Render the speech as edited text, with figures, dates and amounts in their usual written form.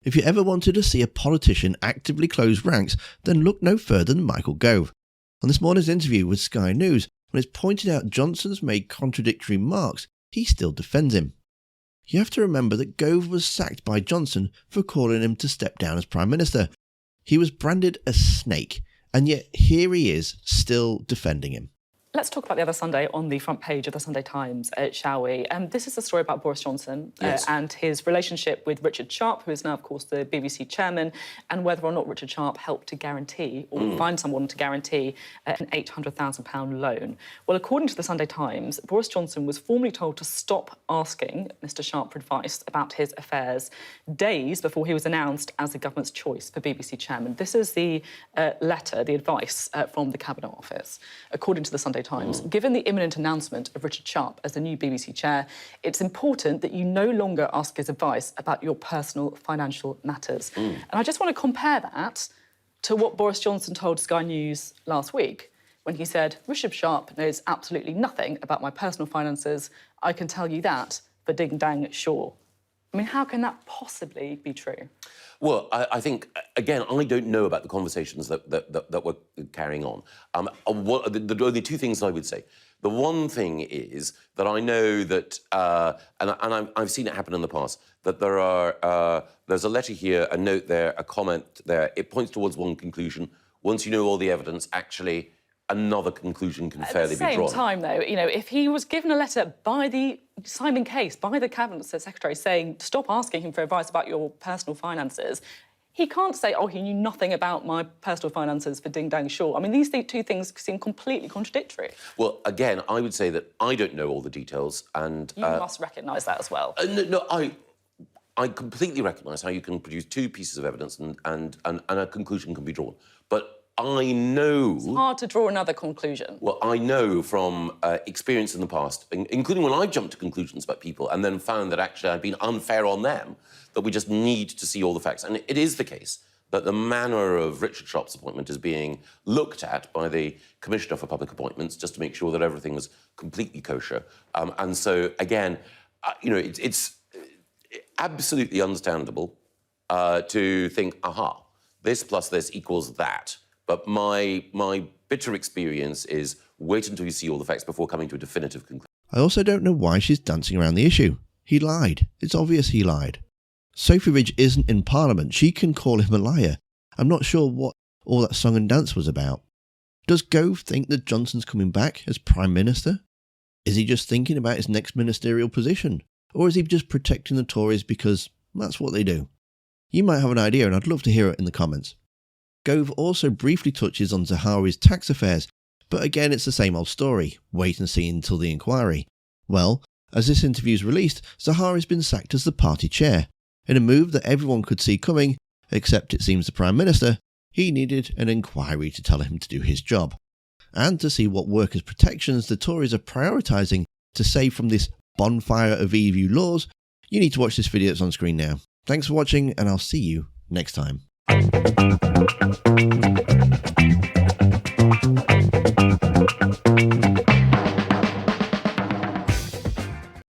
If you ever wanted to see a politician actively close ranks, then look no further than Michael Gove. On this morning's interview with Sky News, when it's pointed out Johnson's made contradictory remarks, he still defends him. You have to remember that Gove was sacked by Johnson for calling him to step down as Prime Minister. He was branded a snake, and yet here he is, still defending him. Let's talk about the other Sunday on the front page of the Sunday Times, shall we? This is a story about Boris Johnson and his relationship with Richard Sharp, who is now, of course, the BBC chairman, and whether or not Richard Sharp helped to guarantee or find someone to guarantee an £800,000 loan. Well, according to the Sunday Times, Boris Johnson was formally told to stop asking Mr Sharp for advice about his affairs days before he was announced as the government's choice for BBC chairman. This is the letter, the advice from the Cabinet Office. According to the Sunday Times, given the imminent announcement of Richard Sharp as the new BBC chair, it's important that you no longer ask his advice about your personal financial matters. And I just want to compare that to what Boris Johnson told Sky News last week when he said, Richard Sharp knows absolutely nothing about my personal finances. I can tell you that for ding dang sure. I mean, how can that possibly be true? Well, I think, again, I don't know about the conversations that we're carrying on. The only two things I would say. The one thing is that I know that, and I've seen it happen in the past, that there's a letter here, a note there, a comment there. It points towards one conclusion. Once you know all the evidence, actually, another conclusion can fairly be drawn. At the same time, though, you know, if he was given a letter by the Simon Case, by the Cabinet Secretary, saying, stop asking him for advice about your personal finances, he can't say, oh, he knew nothing about my personal finances for ding dang sure. I mean, these two things seem completely contradictory. Well, again, I would say that I don't know all the details, and... You must recognise that as well. No, I completely recognise how you can produce two pieces of evidence and a conclusion can be drawn. But I know... It's hard to draw another conclusion. Well, I know from experience in the past, including when I jumped to conclusions about people and then found that actually I'd been unfair on them, that we just need to see all the facts. And it is the case that the manner of Richard Sharp's appointment is being looked at by the Commissioner for Public Appointments just to make sure that everything was completely kosher. And so, again, you know, it's absolutely understandable to think, aha, this plus this equals that. But my bitter experience is wait until you see all the facts before coming to a definitive conclusion. I also don't know why she's dancing around the issue. He lied. It's obvious he lied. Sophie Ridge isn't in Parliament. She can call him a liar. I'm not sure what all that song and dance was about. Does Gove think that Johnson's coming back as Prime Minister? Is he just thinking about his next ministerial position? Or is he just protecting the Tories because that's what they do? You might have an idea, and I'd love to hear it in the comments. Gove also briefly touches on Zahari's tax affairs, but again it's the same old story, wait and see until the inquiry. Well, as this interview's released, Zahari's been sacked as the party chair, in a move that everyone could see coming, except it seems the Prime Minister, he needed an inquiry to tell him to do his job, and to see what workers' protections the Tories are prioritising to save from this bonfire of EU laws. You need to watch this video that's on screen now. Thanks for watching, and I'll see you next time.